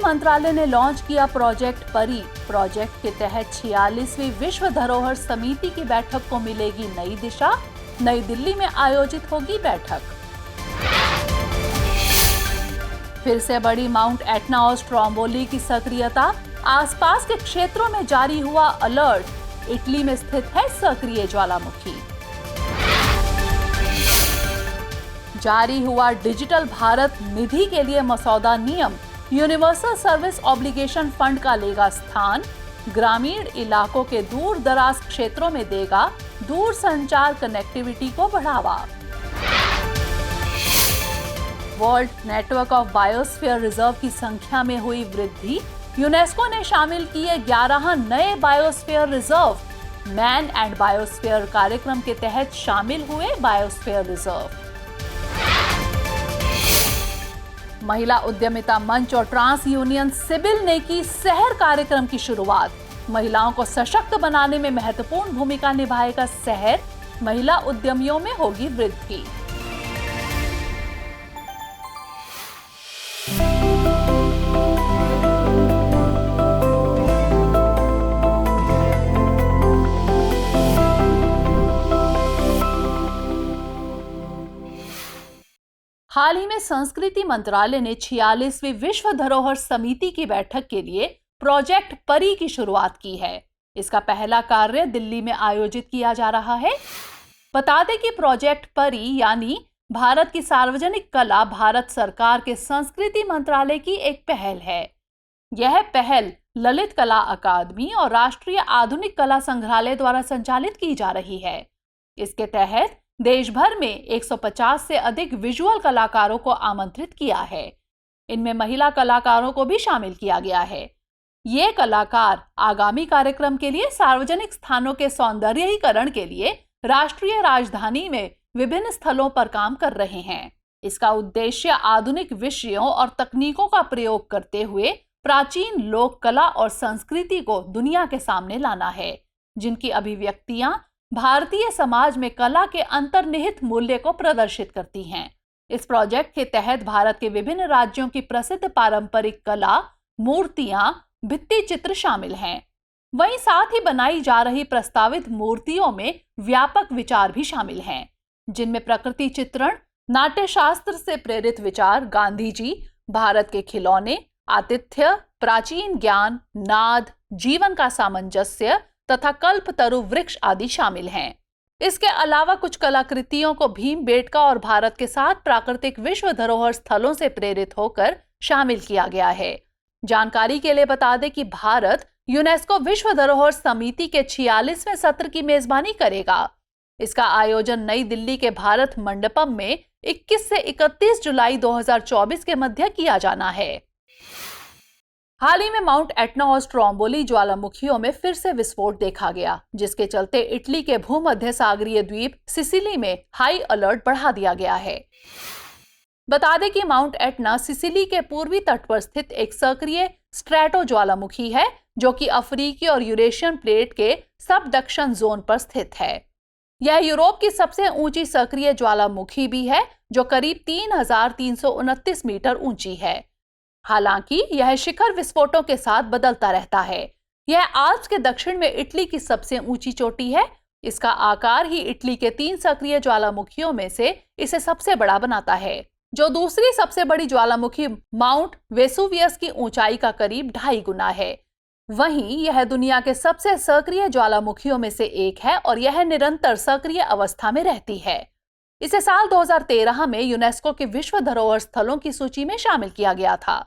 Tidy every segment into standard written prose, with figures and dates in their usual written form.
मंत्रालय ने लॉन्च किया प्रोजेक्ट परी। प्रोजेक्ट के तहत 46वीं विश्व धरोहर समिति की बैठक को मिलेगी नई दिशा। नई दिल्ली में आयोजित होगी बैठक। फिर से बढ़ी माउंट एटना और स्ट्रोम्बोली की सक्रियता। आसपास के क्षेत्रों में जारी हुआ अलर्ट। इटली में स्थित है सक्रिय ज्वालामुखी। जारी हुआ डिजिटल भारत निधि के लिए मसौदा नियम। यूनिवर्सल सर्विस ऑब्लिगेशन फंड का लेगा स्थान। ग्रामीण इलाकों के दूर दराज क्षेत्रों में देगा दूर संचार कनेक्टिविटी को बढ़ावा। World network of biosphere reserve की संख्या में हुई वृद्धि। यूनेस्को ने शामिल किए 11 नए biosphere reserve. Man and biosphere कार्यक्रम के तहत शामिल हुए बायोस्फीयर रिजर्व। महिला उद्यमिता मंच और ट्रांस यूनियन सिबिल ने की शहर कार्यक्रम की शुरुआत। महिलाओं को सशक्त बनाने में महत्वपूर्ण भूमिका निभाएगा शहर। महिला उद्यमियों में होगी वृद्धि। हाल ही में संस्कृति मंत्रालय ने 46वीं विश्व धरोहर समिति की बैठक के लिए प्रोजेक्ट परी की शुरुआत की है। इसका पहला कार्य दिल्ली में आयोजित किया जा रहा है। बता दें कि प्रोजेक्ट परी यानी भारत की सार्वजनिक कला भारत सरकार के संस्कृति मंत्रालय की एक पहल है। यह पहल ललित कला अकादमी और राष्ट्रीय आधुनिक कला संग्रहालय द्वारा संचालित की जा रही है। इसके तहत देश भर में 150 से अधिक विजुअल कलाकारों को आमंत्रित किया है। इनमें महिला कलाकारों को भी शामिल किया गया है। ये कलाकार आगामी कार्यक्रम के लिए सार्वजनिक स्थानों के सौंदर्यीकरण के लिए राष्ट्रीय राजधानी में विभिन्न स्थलों पर काम कर रहे हैं। इसका उद्देश्य आधुनिक विषयों और तकनीकों का प्रयोग करते हुए प्राचीन लोक कला और संस्कृति को दुनिया के सामने लाना है, जिनकी अभिव्यक्तियां भारतीय समाज में कला के अंतर्निहित मूल्य को प्रदर्शित करती हैं। इस प्रोजेक्ट के तहत भारत के विभिन्न राज्यों की प्रसिद्ध पारंपरिक कला, मूर्तियां, भित्ति चित्र शामिल हैं। वहीं साथ ही बनाई जा रही प्रस्तावित मूर्तियों में व्यापक विचार भी शामिल हैं, जिनमें प्रकृति चित्रण, नाट्यशास्त्र से प्रेरित विचार, गांधी जी, भारत के खिलौने, आतिथ्य, प्राचीन ज्ञान, नाद, जीवन का सामंजस्य तथा कल्पतरु वृक्ष आदि शामिल हैं। इसके अलावा कुछ कलाकृतियों को भीमबेटका और भारत के 7 प्राकृतिक विश्व धरोहर स्थलों से प्रेरित होकर शामिल किया गया है। जानकारी के लिए बता दें कि भारत यूनेस्को विश्व धरोहर समिति के 46वें सत्र की मेजबानी करेगा। इसका आयोजन नई दिल्ली के भारत मंडपम में 21 से 31 जुलाई 2024 के मध्य किया जाना है। हाल ही में माउंट एटना और स्ट्रोम्बोली ज्वालामुखियों में फिर से विस्फोट देखा गया, जिसके चलते इटली के भूमध्य सागरीय द्वीप सिसिली में हाई अलर्ट बढ़ा दिया गया है। बता दें कि माउंट एटना सिसिली के पूर्वी तट पर स्थित एक सक्रिय स्ट्रैटो ज्वालामुखी है, जो कि अफ्रीकी और यूरेशियन प्लेट के सबडक्शन जोन पर स्थित है। यह यूरोप की सबसे ऊंची सक्रिय ज्वालामुखी भी है, जो करीब 3,329 मीटर ऊंची है। हालांकि यह शिखर विस्फोटों के साथ बदलता रहता है। यह आल्प्स के दक्षिण में इटली की सबसे ऊंची चोटी है। इसका आकार ही इटली के 3 सक्रिय ज्वालामुखियों में से इसे सबसे बड़ा बनाता है, जो दूसरी सबसे बड़ी ज्वालामुखी माउंट वेसुवियस की ऊंचाई का करीब 2.5 गुना है। वहीं यह दुनिया के सबसे सक्रिय ज्वालामुखियों में से एक है और यह निरंतर सक्रिय अवस्था में रहती है। इसे साल 2013 में यूनेस्को के विश्व धरोहर स्थलों की सूची में शामिल किया गया था।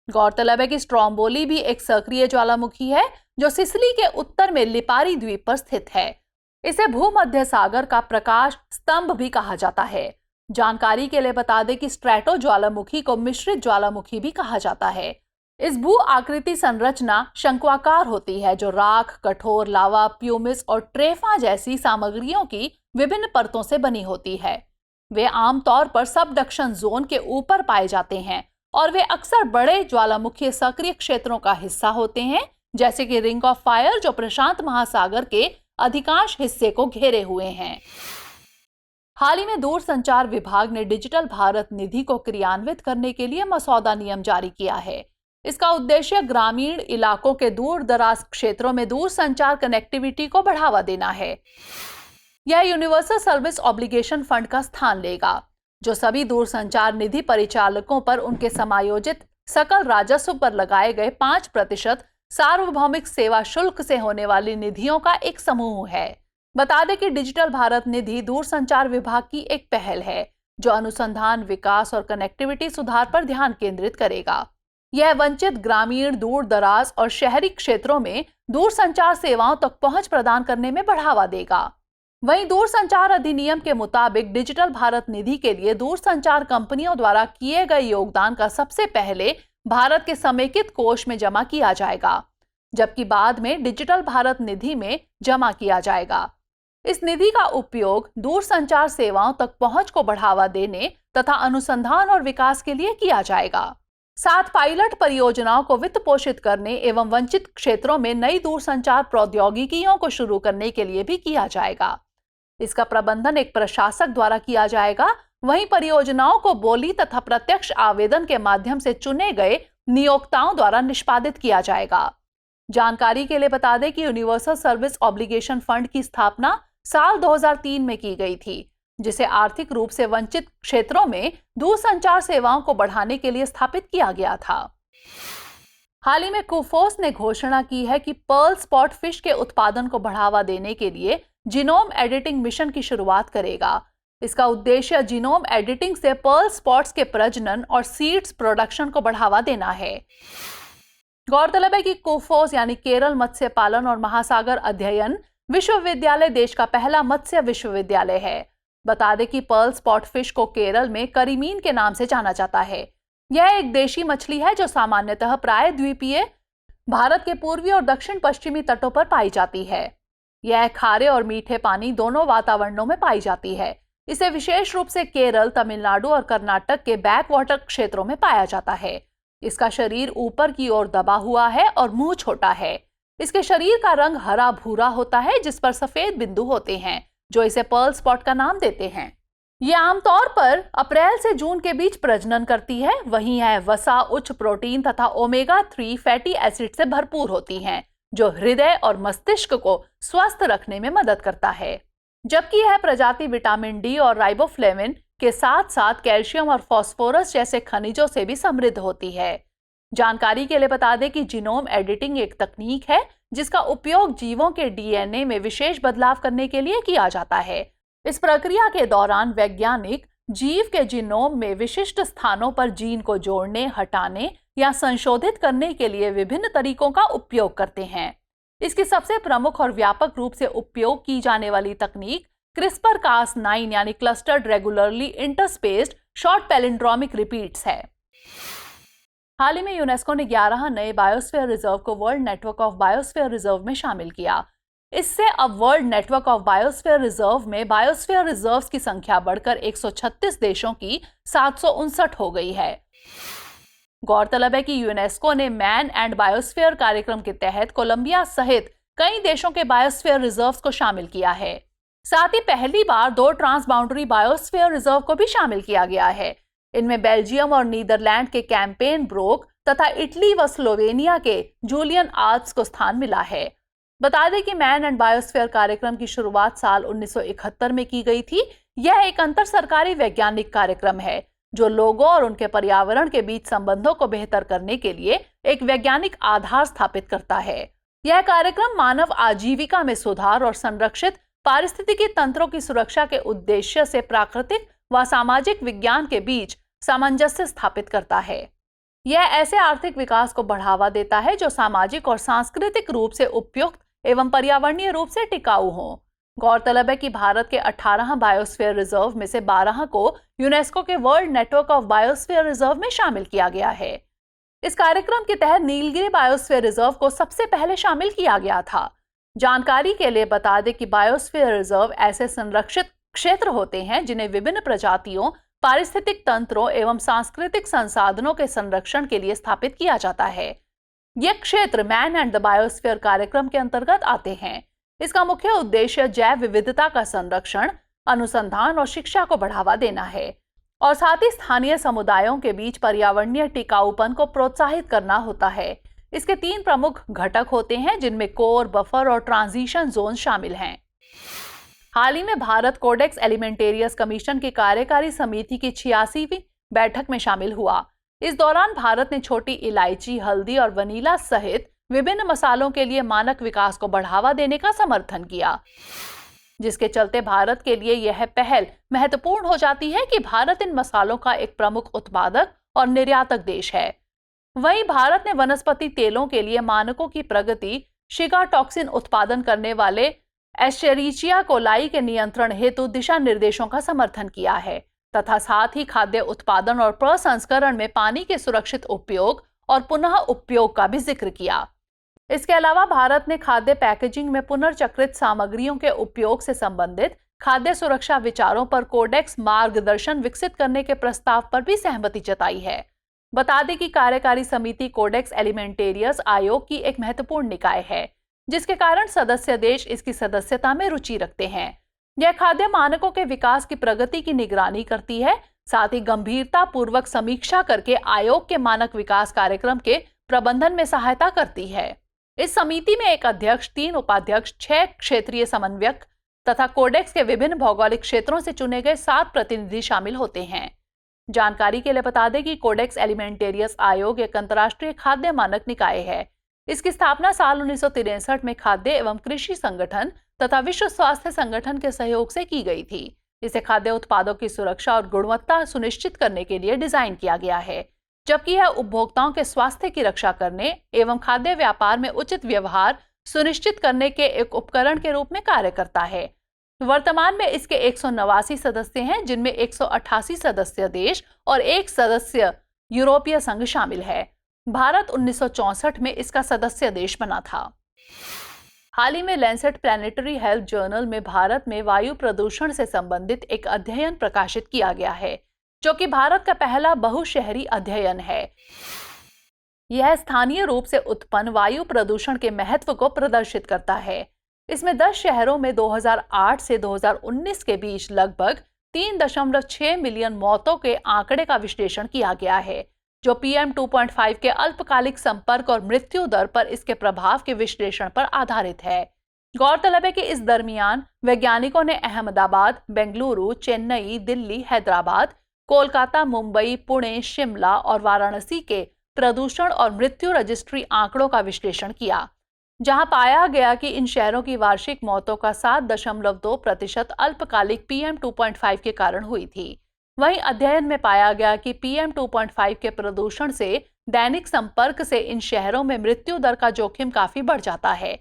गौरतलब है कि स्ट्रोम्बोली भी एक सक्रिय ज्वालामुखी है, जो सिसिली के उत्तर में लिपारी द्वीप पर स्थित है। इसे भूमध्य सागर का प्रकाश स्तंभ भी कहा जाता है। जानकारी के लिए बता दें कि स्ट्रैटो ज्वालामुखी को मिश्रित ज्वालामुखी भी कहा जाता है। इस भू आकृति संरचना शंक्वाकार होती है, जो राख, कठोर लावा, प्यूमिस और ट्रेफा जैसी सामग्रियों की विभिन्न परतों से बनी होती है। वे आमतौर पर सबडक्शन जोन के ऊपर पाए जाते हैं और वे अक्सर बड़े ज्वालामुखी सक्रिय क्षेत्रों का हिस्सा होते हैं, जैसे कि रिंग ऑफ फायर, जो प्रशांत महासागर के अधिकांश हिस्से को घेरे हुए हैं। हाल ही में दूरसंचार विभाग ने डिजिटल भारत निधि को क्रियान्वित करने के लिए मसौदा नियम जारी किया है। इसका उद्देश्य ग्रामीण इलाकों के दूर दराज क्षेत्रों में दूरसंचार कनेक्टिविटी को बढ़ावा देना है। यह यूनिवर्सल सर्विस ऑब्लिगेशन फंड का स्थान लेगा, जो सभी दूरसंचार निधि परिचालकों पर उनके समायोजित सकल राजस्व पर लगाए गए 5% सार्वभौमिक सेवा शुल्क से होने वाली निधियों का एक समूह है। बता दें कि डिजिटल भारत निधि दूरसंचार विभाग की एक पहल है, जो अनुसंधान, विकास और कनेक्टिविटी सुधार पर ध्यान केंद्रित करेगा। यह वंचित ग्रामीण, दूर दराज और शहरी क्षेत्रों में दूरसंचार सेवाओं तक पहुंच प्रदान करने में बढ़ावा देगा। वहीं दूरसंचार अधिनियम के मुताबिक डिजिटल भारत निधि के लिए दूरसंचार कंपनियों द्वारा किए गए योगदान का सबसे पहले भारत के समेकित कोष में जमा किया जाएगा, जबकि बाद में डिजिटल भारत निधि में जमा किया जाएगा। इस निधि का उपयोग दूरसंचार सेवाओं तक पहुंच को बढ़ावा देने तथा अनुसंधान और विकास के लिए किया जाएगा। साथ पायलट परियोजनाओं को वित्त पोषित करने एवं वंचित क्षेत्रों में नई दूरसंचार प्रौद्योगिकियों को शुरू करने के लिए भी किया जाएगा। इसका प्रबंधन एक प्रशासक द्वारा किया जाएगा। वहीं परियोजनाओं को बोली तथा प्रत्यक्ष आवेदन के माध्यम से चुने गए नियोक्ताओं द्वारा निष्पादित किया जाएगा। जानकारी के लिए बता दें कि यूनिवर्सल सर्विस ऑब्लिगेशन फंड की स्थापना साल 2003 में की गई थी, जिसे आर्थिक रूप से वंचित क्षेत्रों में दूरसंचार सेवाओं को बढ़ाने के लिए स्थापित किया गया था। हाल ही में कुफोस ने घोषणा की है कि पर्ल स्पॉट फिश के उत्पादन को बढ़ावा देने के लिए जीनोम एडिटिंग मिशन की शुरुआत करेगा। इसका उद्देश्य जीनोम एडिटिंग से पर्ल स्पॉट्स के प्रजनन और सीड्स प्रोडक्शन को बढ़ावा देना है। गौरतलब है कि कुफोस यानी केरल मत्स्य पालन और महासागर अध्ययन विश्वविद्यालय देश का पहला मत्स्य विश्वविद्यालय है। बता दें कि पर्ल स्पॉट फिश को केरल में करीमीन के नाम से जाना जाता है। यह एक देशी मछली है जो सामान्यतः प्रायद्वीपीय भारत के पूर्वी और दक्षिण पश्चिमी तटों पर पाई जाती है। यह खारे और मीठे पानी दोनों वातावरणों में पाई जाती है। इसे विशेष रूप से केरल, तमिलनाडु और कर्नाटक के बैक वाटर क्षेत्रों में पाया जाता है। इसका शरीर ऊपर की ओर दबा हुआ है और मुंह छोटा है। इसके शरीर का रंग हरा भूरा होता है, जिस पर सफेद बिंदु होते हैं, जो इसे पर्ल स्पॉट का नाम देते हैं। यह आमतौर पर अप्रैल से जून के बीच प्रजनन करती है। वहीं यह वसा, उच्च प्रोटीन तथा ओमेगा 3 फैटी एसिड से भरपूर होती हैं, जो हृदय और मस्तिष्क को स्वस्थ रखने में मदद करता है। जबकि यह प्रजाति विटामिन डी और राइबोफ्लेविन के साथ साथ कैल्शियम और फास्फोरस जैसे खनिजों से भी समृद्ध होती है। जानकारी के लिए बता दें कि जीनोम एडिटिंग एक तकनीक है जिसका उपयोग जीवों के डीएनए में विशेष बदलाव करने के लिए किया जाता है। इस प्रक्रिया के दौरान वैज्ञानिक जीव के जीनोम में विशिष्ट स्थानों पर जीन को जोड़ने, हटाने या संशोधित करने के लिए विभिन्न तरीकों का उपयोग करते हैं। इसकी सबसे प्रमुख और व्यापक रूप से उपयोग की जाने वाली तकनीक क्रिस्पर-कास9 यानी clustered regularly interspaced short palindromic repeats है। हाल ही में यूनेस्को ने 11 नए बायोस्फीयर रिजर्व को world network of biosphere reserve में शामिल किया। इससे अब world network of biosphere reserve में बायोस्फीयर रिजर्व्स की संख्या बढ़कर 136 देशों की 759 हो गई है। गौरतलब है कि यूनेस्को ने मैन एंड बायोस्फीयर कार्यक्रम के तहत कोलंबिया सहित कई देशों के बायोस्फीयर रिजर्व्स को शामिल किया है। साथ ही पहली बार 2 ट्रांसबाउंड्री बायोस्फीयर रिजर्व को भी शामिल किया गया है। इनमें बेल्जियम और नीदरलैंड के कैंपेन ब्रोक तथा इटली व स्लोवेनिया के जूलियन आल्प्स को स्थान मिला है। बता दें कि मैन एंड बायोस्फीयर कार्यक्रम की शुरुआत साल 1971 में की गई थी। यह एक अंतर सरकारी वैज्ञानिक कार्यक्रम है जो लोगों और उनके पर्यावरण के बीच संबंधों को बेहतर करने के लिए एक वैज्ञानिक आधार स्थापित करता है। यह कार्यक्रम मानव आजीविका में सुधार और संरक्षित पारिस्थितिकी तंत्रों की सुरक्षा के उद्देश्य से प्राकृतिक व सामाजिक विज्ञान के बीच सामंजस्य स्थापित करता है। यह ऐसे आर्थिक विकास को बढ़ावा देता है जो सामाजिक और सांस्कृतिक रूप से उपयुक्त एवं पर्यावरणीय रूप से टिकाऊ हो। गौरतलब है कि भारत के 18 बायोस्फीयर रिजर्व में से 12 को यूनेस्को के world network of biosphere reserve में शामिल किया गया है। इस कार्यक्रम के तहत नीलगिरी बायोस्फीयर रिजर्व को सबसे पहले शामिल किया गया था। जानकारी के लिए बता दें कि बायोस्फीयर रिजर्व ऐसे संरक्षित क्षेत्र होते हैं जिन्हें विभिन्न प्रजातियों, पारिस्थितिक तंत्रों एवं सांस्कृतिक संसाधनों के संरक्षण के लिए स्थापित किया जाता है। ये क्षेत्र मैन एंड द बायोस्फीयर कार्यक्रम के अंतर्गत आते हैं। इसका मुख्य उद्देश्य जैव विविधता का संरक्षण, अनुसंधान और शिक्षा को बढ़ावा देना है और साथ ही स्थानीय समुदायों के बीच पर्यावरणीय टिकाऊपन को प्रोत्साहित करना होता है। इसके 3 प्रमुख घटक होते हैं, जिनमें कोर, बफर और ट्रांजिशन जोन शामिल हैं। हाल ही में भारत कोडेक्स एलिमेंटेरियस कमीशन की कार्यकारी समिति की 86वीं बैठक में शामिल हुआ। इस दौरान भारत ने छोटी इलायची, हल्दी और वनीला सहित विभिन्न मसालों के लिए मानक विकास को बढ़ावा देने का समर्थन किया, जिसके चलते भारत के लिए यह पहल महत्वपूर्ण हो जाती है कि भारत इन मसालों का एक प्रमुख उत्पादक और निर्यातक देश है। वहीं भारत ने वनस्पति तेलों के लिए मानकों की प्रगति, शिगा टॉक्सिन उत्पादन करने वाले एस्चेरिचिया कोलाई के नियंत्रण हेतु दिशा निर्देशों का समर्थन किया है तथा साथ ही खाद्य उत्पादन और प्रसंस्करण में पानी के सुरक्षित उपयोग और पुनः उपयोग का भी जिक्र किया। इसके अलावा भारत ने खाद्य पैकेजिंग में पुनर्चक्रित सामग्रियों के उपयोग से संबंधित खाद्य सुरक्षा विचारों पर कोडेक्स मार्गदर्शन विकसित करने के प्रस्ताव पर भी सहमति जताई है। बता दें कि कार्यकारी समिति कोडेक्स एलिमेंटेरियस आयोग की एक महत्वपूर्ण निकाय है, जिसके कारण सदस्य देश इसकी सदस्यता में रुचि रखते हैं। यह खाद्य मानकों के विकास की प्रगति की निगरानी करती है, साथ ही गंभीरता पूर्वक समीक्षा करके आयोग के मानक विकास कार्यक्रम के प्रबंधन में सहायता करती है। इस समिति में एक अध्यक्ष, 3 उपाध्यक्ष, 6 क्षेत्रीय समन्वयक तथा कोडेक्स के विभिन्न भौगोलिक क्षेत्रों से चुने गए 7 प्रतिनिधि शामिल होते हैं। जानकारी के लिए बता दें कि कोडेक्स एलिमेंटेरियस आयोग एक अंतर्राष्ट्रीय खाद्य मानक निकाय है। इसकी स्थापना साल 1963 में खाद्य एवं कृषि संगठन तथा विश्व स्वास्थ्य संगठन के सहयोग से की गई थी। इसे खाद्य उत्पादों की सुरक्षा और गुणवत्ता सुनिश्चित करने के लिए डिजाइन किया गया है, जबकि यह उपभोक्ताओं के स्वास्थ्य की रक्षा करने एवं खाद्य व्यापार में उचित व्यवहार सुनिश्चित करने के एक उपकरण के रूप में कार्य करता है। वर्तमान में इसके 189 सदस्य हैं, जिनमें 188 सदस्य देश और 1 सदस्य यूरोपीय संघ शामिल है। भारत 1964 में इसका सदस्य देश बना था। हाल ही में लैंसेट प्लैनेटरी हेल्थ जर्नल में भारत में वायु प्रदूषण से संबंधित एक अध्ययन प्रकाशित किया गया है, जो कि भारत का पहला बहुशहरी अध्ययन है। यह स्थानीय रूप से उत्पन्न वायु प्रदूषण के महत्व को प्रदर्शित करता है। इसमें 10 शहरों में 2008 से 2019 के बीच लगभग 3.6 मिलियन मौतों के आंकड़े का विश्लेषण किया गया है, जो PM 2.5 के अल्पकालिक संपर्क और मृत्यु दर पर इसके प्रभाव के विश्लेषण पर आधारित है। गौरतलब है कि इस दरमियान वैज्ञानिकों ने अहमदाबाद, बेंगलुरु, चेन्नई, दिल्ली, हैदराबाद, कोलकाता, मुंबई, पुणे, शिमला और वाराणसी के प्रदूषण और मृत्यु रजिस्ट्री आंकड़ों का विश्लेषण किया, जहां पाया गया कि इन शहरों की वार्षिक मौतों का 7.2% अल्पकालिक PM 2.5 के कारण हुई थी। वहीं अध्ययन में पाया गया कि PM 2.5 के प्रदूषण से दैनिक संपर्क से इन शहरों में मृत्यु दर का जोखिम काफी बढ़ जाता है।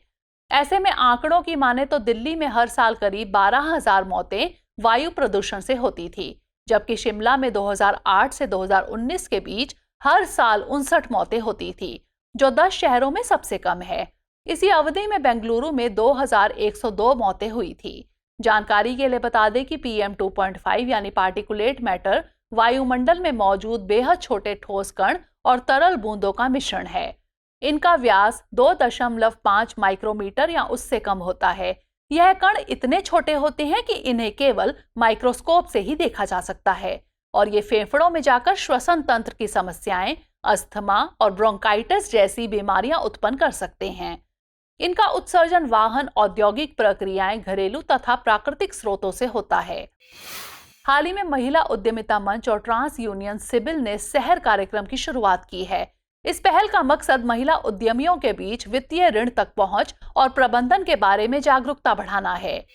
ऐसे में आंकड़ों की माने तो दिल्ली में हर साल करीब 12,000 मौतें वायु प्रदूषण से होती थी, जबकि शिमला में 2008 से 2019 के बीच हर साल 59 मौतें होती थी, जो 10 शहरों में सबसे कम है। इसी अवधि में बेंगलुरु में 2102 मौतें हुई थी। जानकारी के लिए बता दें कि PM 2.5 यानी पार्टिकुलेट मैटर वायुमंडल में मौजूद बेहद छोटे ठोस कण और तरल बूंदों का मिश्रण है। इनका व्यास 2.5 माइक्रोमीटर या उससे कम होता है। यह कण इतने छोटे होते हैं कि इन्हें केवल माइक्रोस्कोप से ही देखा जा सकता है और ये फेफड़ों में जाकर श्वसन तंत्र की समस्याएं, अस्थमा और ब्रोंकाइटिस जैसी बीमारियां उत्पन्न कर सकते हैं। इनका उत्सर्जन वाहन, औद्योगिक प्रक्रियाएं, घरेलू तथा प्राकृतिक स्रोतों से होता है। हाल ही में महिला उद्यमिता मंच और ट्रांस यूनियन सिबिल ने शहर कार्यक्रम की शुरुआत की है। इस पहल का मकसद महिला उद्यमियों के बीच वित्तीय ऋण तक पहुंच और प्रबंधन के बारे में जागरूकता बढ़ाना है।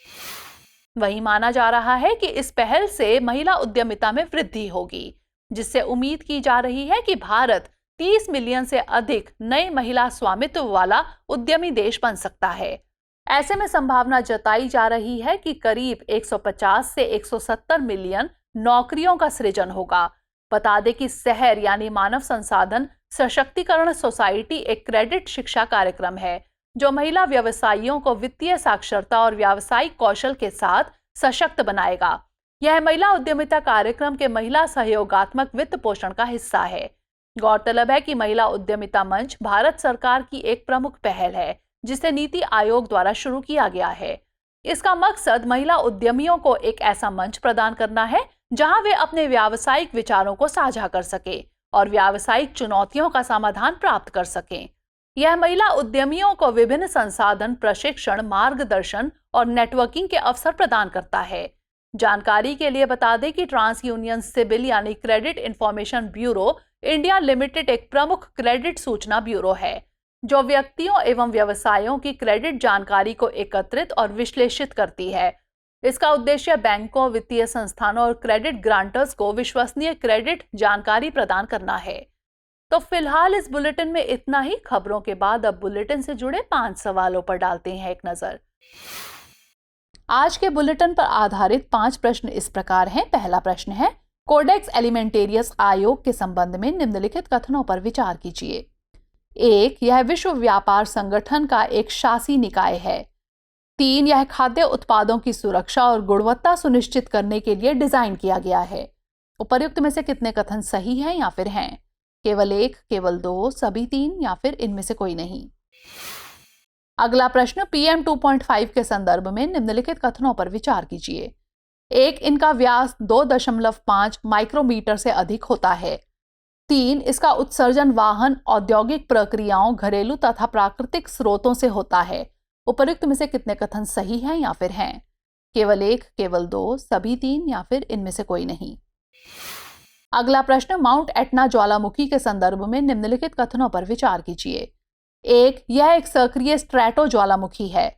वहीं माना जा रहा है कि इस पहल से महिला उद्यमिता में वृद्धि होगी, जिससे उम्मीद की जा रही है कि भारत 30 मिलियन से अधिक नए महिला स्वामित्व वाला उद्यमी देश बन सकता है। ऐसे में संभावना जताई जा रही है कि करीब 150 से 170 मिलियन नौकरियों का सृजन होगा। बता दें कि शहर यानी मानव संसाधन सशक्तिकरण सोसाइटी एक क्रेडिट शिक्षा कार्यक्रम है, जो महिला व्यवसायियों को वित्तीय साक्षरता और व्यावसायिक कौशल के साथ सशक्त बनाएगा। यह महिला उद्यमिता कार्यक्रम के महिला सहयोगात्मक वित्त पोषण का हिस्सा है। गौरतलब है कि महिला उद्यमिता मंच भारत सरकार की एक प्रमुख पहल है, जिसे नीति आयोग द्वारा शुरू किया गया है। इसका मकसद महिला उद्यमियों को एक ऐसा मंच प्रदान करना है जहां वे अपने व्यावसायिक विचारों को साझा कर सके और व्यावसायिक चुनौतियों का समाधान प्राप्त कर सकें। यह महिला उद्यमियों को विभिन्न संसाधन, प्रशिक्षण, मार्गदर्शन और नेटवर्किंग के अवसर प्रदान करता है। जानकारी के लिए बता दें कि ट्रांस यूनियन सिबिल यानी credit information bureau India limited एक प्रमुख क्रेडिट सूचना ब्यूरो है जो व्यक्तियों एवं व्यवसायों की क्रेडिट जानकारी को एकत्रित और विश्लेषित करती है। इसका उद्देश्य बैंकों, वित्तीय संस्थानों और क्रेडिट ग्रांटर्स को विश्वसनीय क्रेडिट जानकारी प्रदान करना है। तो फिलहाल इस बुलेटिन में इतना ही। खबरों के बाद अब बुलेटिन से जुड़े 5 सवालों पर डालते हैं एक नजर। आज के बुलेटिन पर आधारित 5 प्रश्न इस प्रकार हैं। पहला प्रश्न है, कोडेक्स एलिमेंटेरियस आयोग के संबंध में निम्नलिखित कथनों पर विचार कीजिए। 1. यह विश्व व्यापार संगठन का एक शासी निकाय है। 3. यह खाद्य उत्पादों की सुरक्षा और गुणवत्ता सुनिश्चित करने के लिए डिजाइन किया गया है। उपर्युक्त में से कितने कथन सही हैं या फिर हैं? केवल 1, केवल 2, सभी 3 या फिर इनमें से कोई नहीं। अगला प्रश्न, PM 2.5 के संदर्भ में निम्नलिखित कथनों पर विचार कीजिए। 1. इनका व्यास 2.5 माइक्रोमीटर से अधिक होता है। 3. इसका उत्सर्जन वाहन, औद्योगिक प्रक्रियाओं, घरेलू तथा प्राकृतिक स्रोतों से होता है। उपर्युक्त में से कितने कथन सही हैं या फिर हैं? केवल 1, केवल 2, सभी 3 या फिर इनमें से कोई नहीं। अगला प्रश्न, माउंट एटना ज्वालामुखी के संदर्भ में निम्नलिखित कथनों पर विचार कीजिए। 1. यह एक सक्रिय स्ट्रैटो ज्वालामुखी है।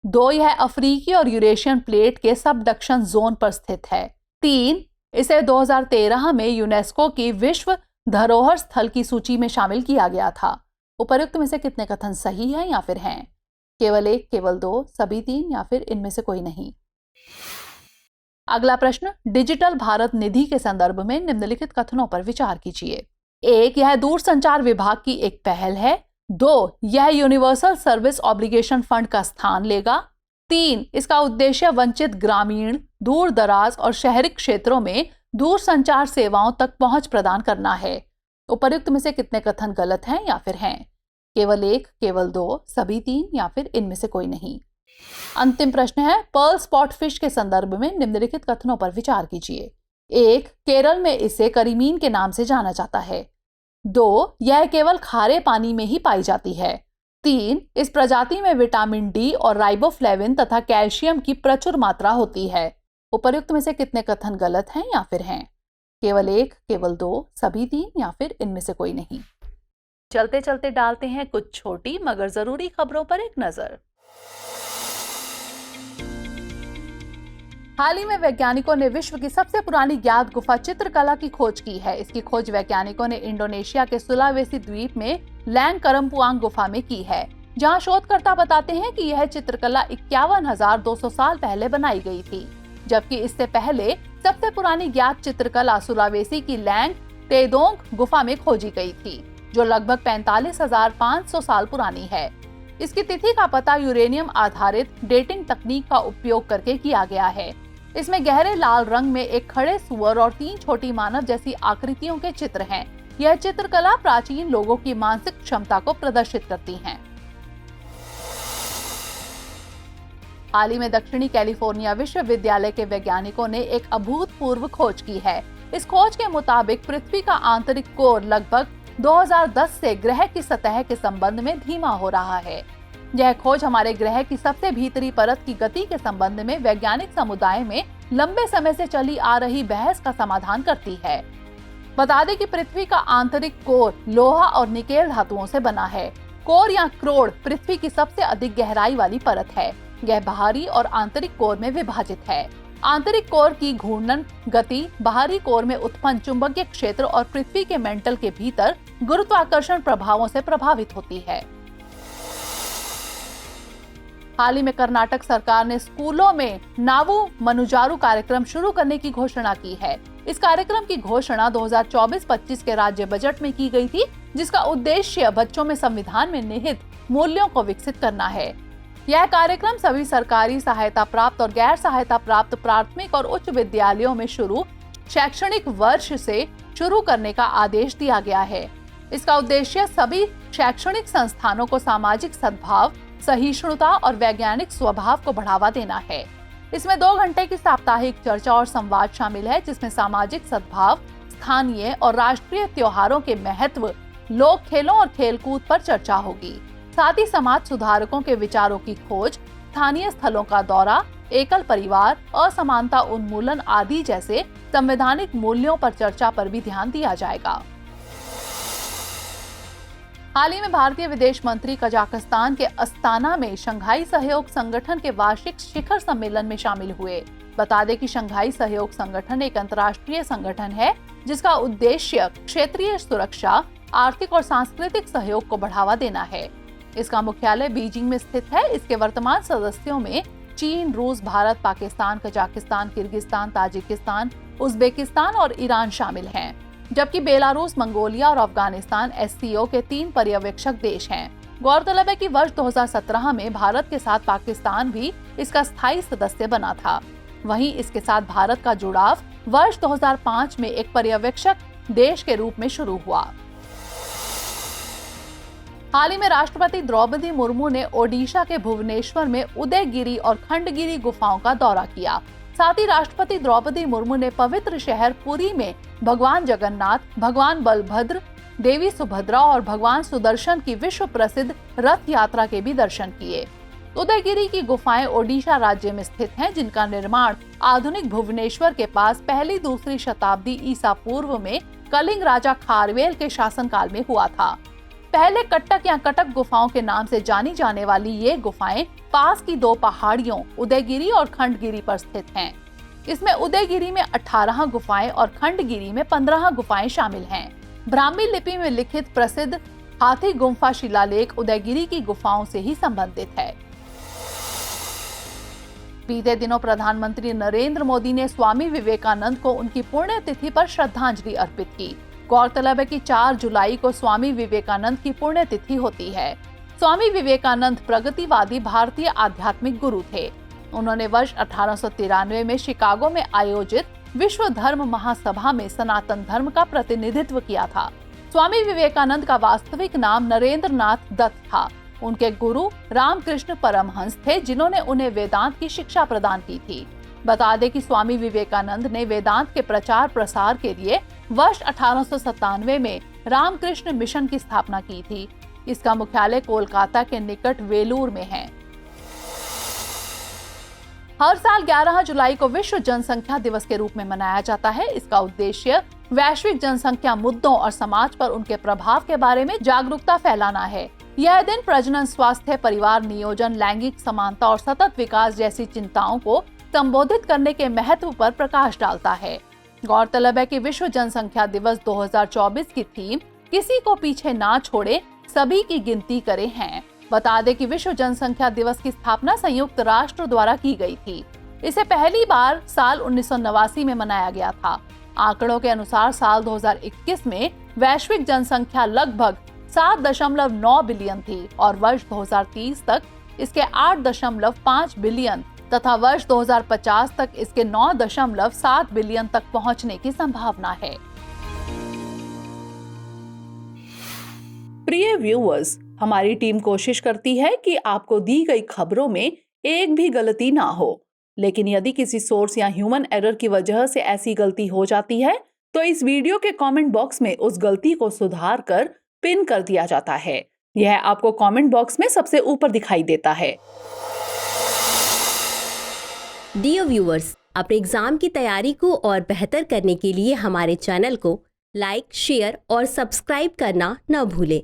2. यह अफ्रीकी और यूरेशियन प्लेट के सबडक्शन जोन पर स्थित है। 3. इसे 2013 में यूनेस्को की विश्व धरोहर स्थल की सूची में शामिल किया गया था। उपर्युक्त में से कितने कथन सही हैं या फिर हैं? केवल 1, केवल 2, सभी 3 या फिर इनमें से कोई नहीं। अगला प्रश्न, डिजिटल भारत निधि के संदर्भ में निम्नलिखित कथनों पर विचार कीजिए। 1. यह दूरसंचार विभाग की एक पहल है। 2. यह यूनिवर्सल सर्विस ऑब्लिगेशन फंड का स्थान लेगा। 3. इसका उद्देश्य वंचित ग्रामीण, दूर दराज और शहरी क्षेत्रों में दूरसंचार सेवाओं तक पहुंच प्रदान करना है। उपर्युक्त में से कितने कथन गलत हैं या फिर हैं? केवल 1, केवल 2, सभी 3 या फिर इनमें से कोई नहीं। अंतिम प्रश्न है, पर्ल स्पॉट फिश के संदर्भ में निम्नलिखित कथनों पर विचार कीजिए। 1. केरल में इसे करीमीन के नाम से जाना जाता है। 2. यह केवल खारे पानी में ही पाई जाती है। 3. इस प्रजाति में विटामिन डी और राइबोफ्लेविन तथा कैल्शियम की प्रचुर मात्रा होती है। उपर्युक्त में से कितने कथन गलत हैं या फिर हैं? केवल 1, केवल 2, सभी 3 या फिर इनमें से कोई नहीं। चलते चलते डालते हैं कुछ छोटी मगर जरूरी खबरों पर एक नजर। हाल ही में वैज्ञानिकों ने विश्व की सबसे पुरानी ज्ञात गुफा चित्रकला की खोज की है। इसकी खोज वैज्ञानिकों ने इंडोनेशिया के सुलावेसी द्वीप में लैंग करम्पुआंग गुफा में की है, जहां शोधकर्ता बताते हैं कि यह चित्रकला 51,200 साल पहले बनाई गई थी, जबकि इससे पहले सबसे पुरानी ज्ञात चित्रकला सुलावेसी की लैंग तेदोंग गुफा में खोजी गई थी, जो लगभग 45,500 साल पुरानी है। इसकी तिथि का पता यूरेनियम आधारित डेटिंग तकनीक का उपयोग करके किया गया है। इसमें गहरे लाल रंग में एक खड़े सुअर और 3 छोटी मानव जैसी आकृतियों के चित्र हैं। यह चित्रकला प्राचीन लोगों की मानसिक क्षमता को प्रदर्शित करती हैं। हाल ही में दक्षिणी कैलिफोर्निया विश्वविद्यालय के वैज्ञानिकों ने एक अभूतपूर्व खोज की है। इस खोज के मुताबिक पृथ्वी का आंतरिक कोर लगभग 2010 से ग्रह की सतह के संबंध में धीमा हो रहा है। यह खोज हमारे ग्रह की सबसे भीतरी परत की गति के संबंध में वैज्ञानिक समुदाय में लंबे समय से चली आ रही बहस का समाधान करती है। बता दें कि पृथ्वी का आंतरिक कोर लोहा और निकेल धातुओं से बना है। कोर या क्रोड़ पृथ्वी की सबसे अधिक गहराई वाली परत है। यह बाहरी और आंतरिक कोर में विभाजित है। आंतरिक कोर की घूर्णन गति बाहरी कोर में उत्पन्न चुंबकीय क्षेत्र और पृथ्वी के मेंटल के भीतर गुरुत्वाकर्षण प्रभावों से प्रभावित होती है। हाल ही में कर्नाटक सरकार ने स्कूलों में नावु मनुजारू कार्यक्रम शुरू करने की घोषणा की है। इस कार्यक्रम की घोषणा 2024-25 के राज्य बजट में की गई थी, जिसका उद्देश्य बच्चों में संविधान में निहित मूल्यों को विकसित करना है। यह कार्यक्रम सभी सरकारी सहायता प्राप्त और गैर सहायता प्राप्त प्राथमिक और उच्च विद्यालयों में शुरू शैक्षणिक वर्ष से शुरू करने का आदेश दिया गया है। इसका उद्देश्य सभी शैक्षणिक संस्थानों को सामाजिक सद्भाव, सहिष्णुता और वैज्ञानिक स्वभाव को बढ़ावा देना है। इसमें 2 घंटे की साप्ताहिक चर्चा और संवाद शामिल है, जिसमें सामाजिक सद्भाव, स्थानीय और राष्ट्रीय त्योहारों के महत्व, लोक खेलों और खेलकूद पर चर्चा होगी। साथ ही समाज सुधारकों के विचारों की खोज, स्थानीय स्थलों का दौरा, एकल परिवार, असमानता उन्मूलन आदि जैसे संवैधानिक मूल्यों पर चर्चा पर भी ध्यान दिया जाएगा। हाल ही में भारतीय विदेश मंत्री कजाकिस्तान के अस्ताना में शंघाई सहयोग संगठन के वार्षिक शिखर सम्मेलन में शामिल हुए। बता दें कि शंघाई सहयोग संगठन एक अंतर्राष्ट्रीय संगठन है जिसका उद्देश्य क्षेत्रीय सुरक्षा, आर्थिक और सांस्कृतिक सहयोग को बढ़ावा देना है। इसका मुख्यालय बीजिंग में स्थित है। इसके वर्तमान सदस्यों में चीन, रूस, Bharat, Pakistan, Kazakhstan, Kyrgyzstan, Tajikistan, Uzbekistan और ईरान शामिल हैं, जबकि बेलारूस, मंगोलिया और अफगानिस्तान SCO के 3 पर्यवेक्षक देश हैं। गौरतलब है कि वर्ष 2017 में भारत के साथ पाकिस्तान भी इसका स्थायी सदस्य बना था। वहीं इसके साथ भारत का जुड़ाव वर्ष 2005 में एक पर्यवेक्षक देश के रूप में शुरू हुआ। हाल ही में राष्ट्रपति द्रौपदी मुर्मू ने ओडिशा के भुवनेश्वर में उदयगिरी और खंडगिरी गुफाओं का दौरा किया। साथ ही राष्ट्रपति द्रौपदी मुर्मू ने पवित्र शहर पुरी में भगवान जगन्नाथ, भगवान बलभद्र, देवी सुभद्रा और भगवान सुदर्शन की विश्व प्रसिद्ध रथ यात्रा के भी दर्शन किए। उदयगिरी की गुफाएं ओडिशा राज्य में स्थित हैं, जिनका निर्माण आधुनिक भुवनेश्वर के पास पहली दूसरी शताब्दी ईसा पूर्व में कलिंग राजा खारवेल के शासनकाल में हुआ था। पहले कटक या कटक गुफाओं के नाम से जानी जाने वाली ये गुफाएं पास की 2 पहाड़ियों उदयगिरी और खंडगिरी पर स्थित हैं। इसमें उदयगिरी में 18 गुफाएं और खंडगिरी में 15 गुफाएं शामिल हैं। ब्राह्मी लिपि में लिखित प्रसिद्ध हाथी गुम्फा शिलालेख उदयगिरी की गुफाओं से ही संबंधित है। बीते दिनों प्रधानमंत्री नरेंद्र मोदी ने स्वामी विवेकानंद को उनकी पुण्यतिथि पर श्रद्धांजलि अर्पित की। गौरतलब है कि 4 जुलाई को स्वामी विवेकानंद की पुण्यतिथि होती है। स्वामी विवेकानंद प्रगतिवादी भारतीय आध्यात्मिक गुरु थे। उन्होंने वर्ष 1893 में शिकागो में आयोजित विश्व धर्म महासभा में सनातन धर्म का प्रतिनिधित्व किया था। स्वामी विवेकानंद का वास्तविक नाम नरेंद्र नाथ दत्त था। उनके गुरु रामकृष्ण परमहंस थे, जिन्होंने उन्हें वेदांत की शिक्षा प्रदान की थी। बता दें कि स्वामी विवेकानंद ने वेदांत के प्रचार प्रसार के लिए वर्ष 1897 में रामकृष्ण मिशन की स्थापना की थी। इसका मुख्यालय कोलकाता के निकट वेलूर में है। हर साल 11 जुलाई को विश्व जनसंख्या दिवस के रूप में मनाया जाता है। इसका उद्देश्य वैश्विक जनसंख्या मुद्दों और समाज पर उनके प्रभाव के बारे में जागरूकता फैलाना है। यह दिन प्रजनन, स्वास्थ्य, परिवार नियोजन, लैंगिक समानता और सतत विकास जैसी चिंताओं को संबोधित करने के महत्व पर प्रकाश डालता है। गौरतलब है कि विश्व जनसंख्या दिवस 2024 की थीम किसी को पीछे ना छोड़े, सभी की गिनती करें है। बता दें कि विश्व जनसंख्या दिवस की स्थापना संयुक्त राष्ट्र द्वारा की गई थी। इसे पहली बार साल 1989 में मनाया गया था। आंकड़ों के अनुसार साल 2021 में वैश्विक जनसंख्या लगभग 7.9 बिलियन थी और वर्ष 2030 तक इसके 8.5 बिलियन तथा वर्ष 2050 तक इसके 9.7 बिलियन तक पहुंचने की संभावना है। प्रिय व्यूअर्स, हमारी टीम कोशिश करती है कि आपको दी गई खबरों में एक भी गलती ना हो, लेकिन यदि किसी सोर्स या ह्यूमन एरर की वजह से ऐसी गलती हो जाती है तो इस वीडियो के कमेंट बॉक्स में उस गलती को सुधार कर पिन कर दिया जाता है। यह आपको कमेंट बॉक्स में सबसे ऊपर दिखाई देता है। डियर व्यूअर्स, अपने एग्जाम की तैयारी को और बेहतर करने के लिए हमारे चैनल को लाइक, शेयर और सब्सक्राइब करना न भूलें।